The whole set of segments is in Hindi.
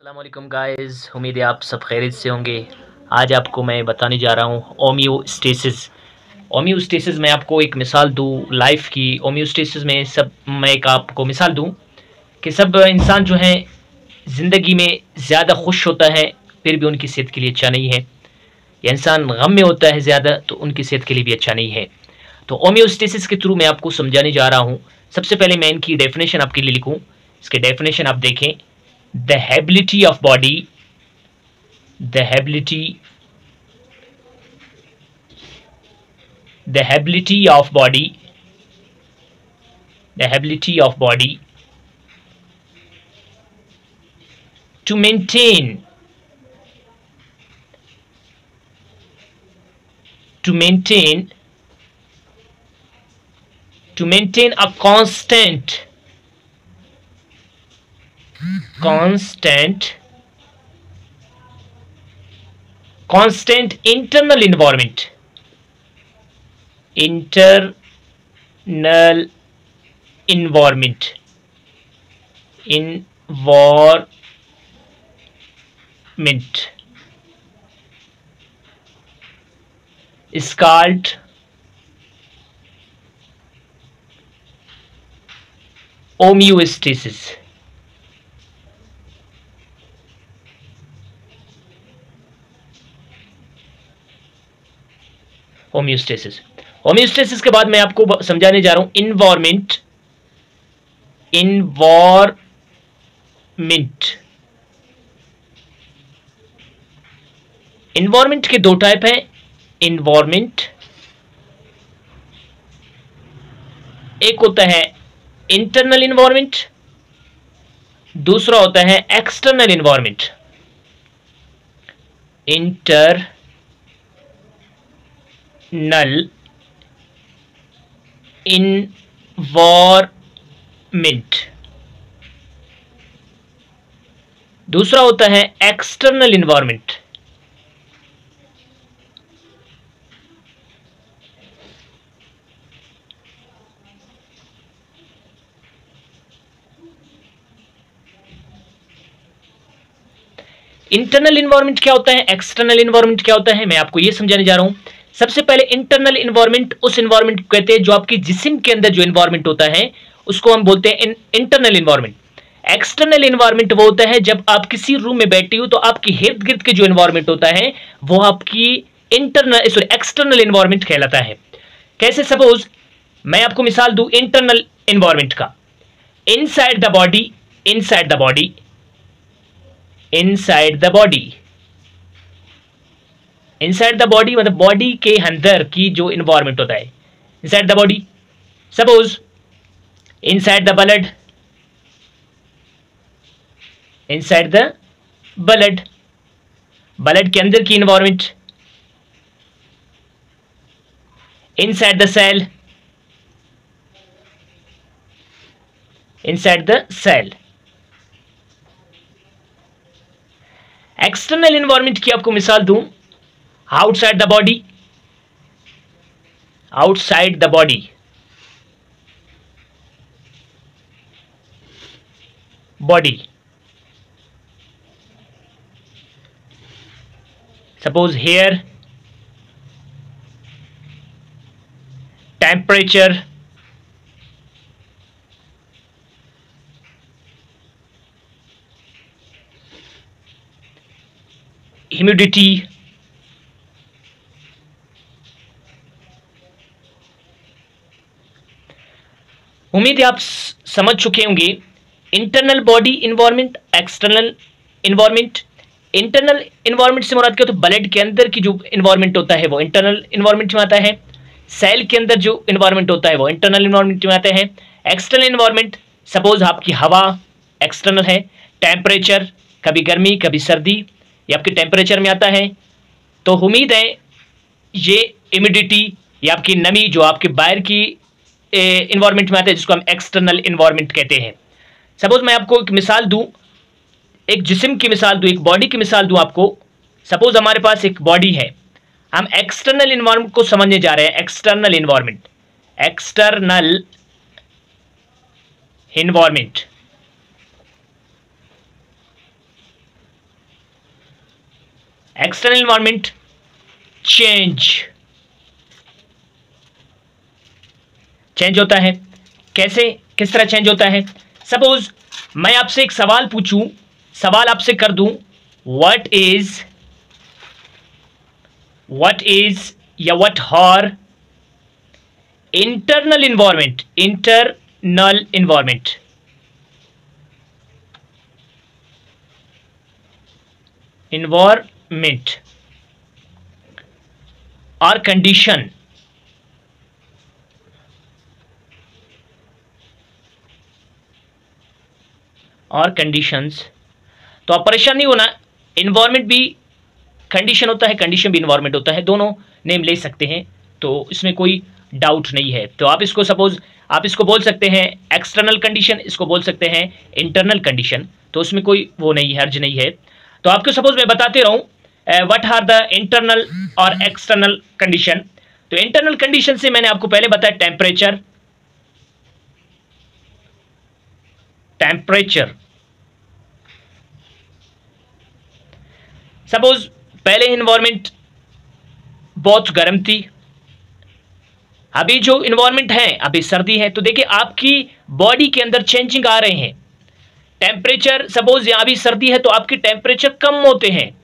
अस्सलामुअलैकुम गाइस, उम्मीद है आप सब खैरियत से होंगे। आज आपको मैं बताने जा रहा हूँ होम्योस्टेसिस। होम्योस्टेसिस में आपको एक मिसाल दूँ लाइफ की। होम्योस्टेसिस में मैं एक आपको मिसाल दूँ कि सब इंसान जो हैं ज़िंदगी में ज़्यादा खुश होता है फिर भी उनकी सेहत के लिए अच्छा नहीं है, या इंसान गम में होता है ज़्यादा तो उनकी सेहत के लिए भी अच्छा नहीं है। तो होम्योस्टेसिस के थ्रू मैं आपको समझाने जा रहा हूँ। सबसे पहले मैं इनकी डेफिनेशन आपके लिए लिखूँ। इसके डेफिनेशन आप देखें। the ability of body the ability the ability of body the ability of body to maintain to maintain to maintain a constant internal environment environment is called homeostasis. Homeostasis के बाद मैं आपको समझाने जा रहा हूं इन्वायरमेंट इन्वायरमेंट के दो टाइप हैं। इन्वायरमेंट एक होता है इंटरनल इन्वायरमेंट, दूसरा होता है एक्सटर्नल इन्वायरमेंट। इंटरनल इन्वायरमेंट, दूसरा होता है एक्सटर्नल इन्वायरमेंट। इंटरनल इन्वायरमेंट क्या होता है, एक्सटर्नल इन्वायरमेंट क्या होता है, मैं आपको यह समझाने जा रहा हूं। सबसे पहले इंटरनल इन्वायरमेंट उस इन्वायरमेंट को कहते हैं जो आपके जिस्म के अंदर जो इन्वायरमेंट होता है उसको हम बोलते हैं इंटरनल इन्वायरमेंट। एक्सटर्नल इन्वायरमेंट वो होता है जब आप किसी रूम में बैठे हो तो आपके इर्द गिर्द के जो इन्वायरमेंट होता है वो आपकी एक्सटर्नल इन्वायरमेंट कहलाता है। कैसे? सपोज मैं आपको मिसाल दूं इंटरनल इन्वायरमेंट का। इनसाइड द बॉडी मतलब बॉडी के अंदर की जो इन्वायरमेंट होता है inside the body. Suppose inside the blood blood के अंदर की environment. Inside the cell external environment की आपको मिसाल दूं outside the body suppose hair, temperature, humidity, उम्मीद है आप समझ चुके होंगे internal body environment, external environment. Internal environment से मुराद क्या? तो ब्लड के अंदर की जो इन्वायरमेंट होता है वो इंटरनल इन्वायरमेंट में आता है। सेल के अंदर जो इन्वायरमेंट होता है वो इंटरनल इन्वायरमेंट में आता है। एक्सटर्नल इन्वायरमेंट सपोज आपकी हवा एक्सटर्नल है। टेम्परेचर, कभी गर्मी कभी सर्दी, ये आपके टेम्परेचर में आता है। तो उम्मीद है ये ह्यूमिडिटी, ये आपकी नमी जो आपके बाहर की इन्वायरमेंट में आता है जिसको हम एक्सटर्नल इन्वायरमेंट कहते हैं। सपोज मैं आपको एक मिसाल दूं, एक जिस्म की मिसाल दूं, एक बॉडी की मिसाल दूं आपको। सपोज हमारे पास एक बॉडी है, हम एक्सटर्नल इन्वायरमेंट को समझने जा रहे हैं। External environment external environment change होता है। कैसे, किस तरह चेंज होता है? सपोज मैं आपसे एक सवाल पूछूं, सवाल आपसे कर दूं, व्हाट इज या व्हाट आर इंटरनल इन्वायरमेंट और कंडीशन और कंडीशंस। तो आप परेशान नहीं होना, इन्वायरमेंट भी कंडीशन होता है, कंडीशन भी इन्वायरमेंट होता है, दोनों नेम ले सकते हैं, तो इसमें कोई डाउट नहीं है। तो आप इसको सपोज आप इसको बोल सकते हैं एक्सटर्नल कंडीशन, इसको बोल सकते हैं इंटरनल कंडीशन, तो उसमें कोई वो नहीं है, हर्ज नहीं है। तो आपको सपोज मैं बताते रहूं व्हाट आर द इंटरनल और एक्सटर्नल कंडीशन। तो इंटरनल कंडीशन से मैंने आपको पहले बताया टेम्परेचर, सपोज पहले इन्वायरमेंट बहुत गर्म थी, अभी जो इन्वायरमेंट है अभी सर्दी है, तो देखिए आपकी बॉडी के अंदर चेंजिंग आ रहे हैं। टेम्परेचर सपोज यहां भी सर्दी है तो आपके टेम्परेचर कम होते हैं,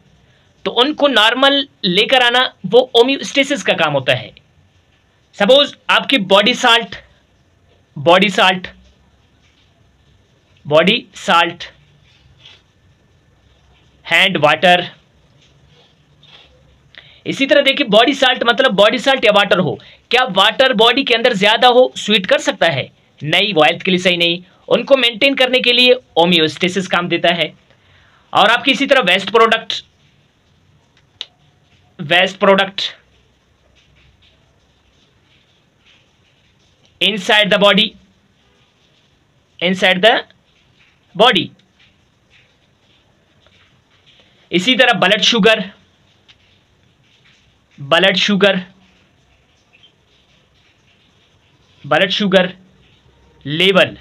तो उनको नॉर्मल लेकर आना वो होम्योस्टेसिस का काम होता है। सपोज आपकी बॉडी साल्ट हैंड वाटर, इसी तरह देखिए बॉडी साल्ट मतलब बॉडी साल्ट या वाटर हो, क्या वाटर बॉडी के अंदर ज्यादा हो स्वीट कर सकता है? नहीं, वो हेल्थ के लिए सही नहीं। उनको मेंटेन करने के लिए होम्योस्टेसिस काम देता है। और आपकी इसी तरह waste product inside the body, इसी तरह ब्लड शुगर लेवल,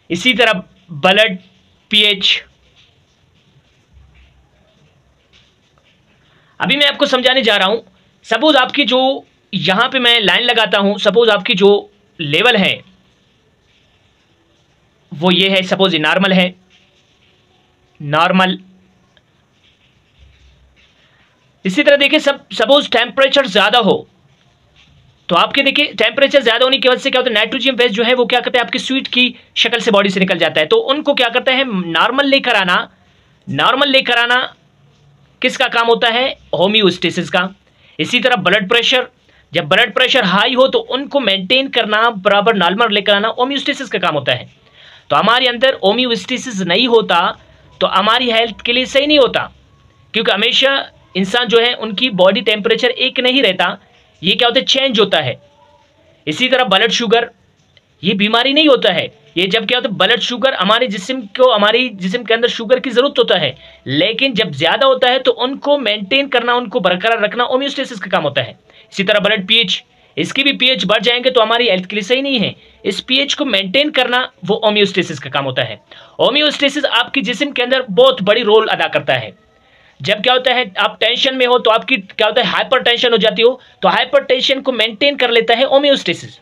इसी तरह ब्लड पीएच। अभी मैं आपको समझाने जा रहा हूं। सपोज आपकी जो यहां पे मैं लाइन लगाता हूं, सपोज आपकी जो लेवल है वो ये है, सपोज ये नॉर्मल है, इसी तरह देखिए सपोज टेम्परेचर ज्यादा हो, तो आपके देखिए टेम्परेचर ज्यादा होने की वजह से क्या होता है, नाइट्रोजन वेस्ट जो है वो क्या करता है आपकी स्वीट की शक्ल से बॉडी से निकल जाता है, तो उनको क्या करता है नॉर्मल लेकर आना किसका काम होता है? होम्योस्टेसिस का। इसी तरह ब्लड प्रेशर, जब ब्लड प्रेशर हाई हो तो उनको मेंटेन करना, बराबर नॉर्मल लेकर आना होम्योस्टेसिस का काम होता है। तो हमारे अंदर होम्योस्टेसिस नहीं होता तो हमारी हेल्थ के लिए सही नहीं होता, क्योंकि हमेशा इंसान जो है उनकी बॉडी टेम्परेचर एक नहीं रहता, ये क्या होता है चेंज होता है। इसी तरह ब्लड शुगर, ये बीमारी नहीं होता है, ये जब क्या होता है ब्लड शुगर हमारे जिस्म के अंदर शुगर की जरूरत होता है, लेकिन जब ज्यादा होता है तो उनको मेंटेन करना, उनको बरकरार रखना होम्योस्टेसिस का काम होता है। इसी तरह ब्लड पीएच, इसकी भी पीएच बढ़ जाएंगे तो हमारी हेल्थ के लिए सही नहीं है, इस पीएच को मेंटेन करना वो होम्योस्टेसिस का काम होता है। होम्योस्टेसिस आपकी जिस्म के अंदर बहुत बड़ी रोल अदा करता है। जब क्या होता है आप टेंशन में हो तो आपकी क्या होता है हाइपर टेंशन हो जाती हो, तो हाइपर टेंशन को मेंटेन कर लेता है होम्योस्टेसिस।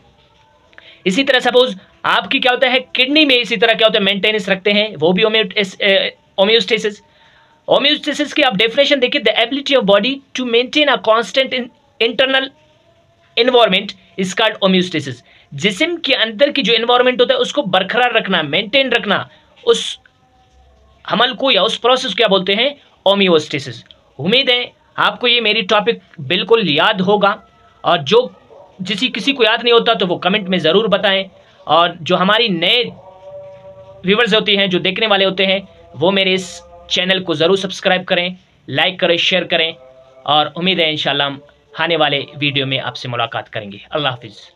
इसी तरह सपोज आपकी क्या होता है किडनी में इसी तरह क्या होता है मेंटेनेंस रखते हैं, वो भी होम्योस्टेसिस। होम्योस्टेसिस की आप डेफिनेशन देखिए, the ability of body to maintain a constant internal environment is called homeostasis. जिस्म के अंदर की जो एनवायरनमेंट होता है उसको बरकरार रखना, मेंटेन रखना, उस अमल को या उस प्रोसेस को क्या बोलते हैं? होम्योस्टेसिस। उम्मीद है आपको ये मेरी टॉपिक बिल्कुल याद होगा, और जो किसी को याद नहीं होता तो वो कमेंट में ज़रूर बताएं, और जो हमारी नए व्यूवर्स होती हैं, जो देखने वाले होते हैं, वो मेरे इस चैनल को ज़रूर सब्सक्राइब करें, लाइक करें, शेयर करें, और उम्मीद है इंशाल्लाह हम आने वाले वीडियो में आपसे मुलाकात करेंगे। अल्लाह हाफिज़।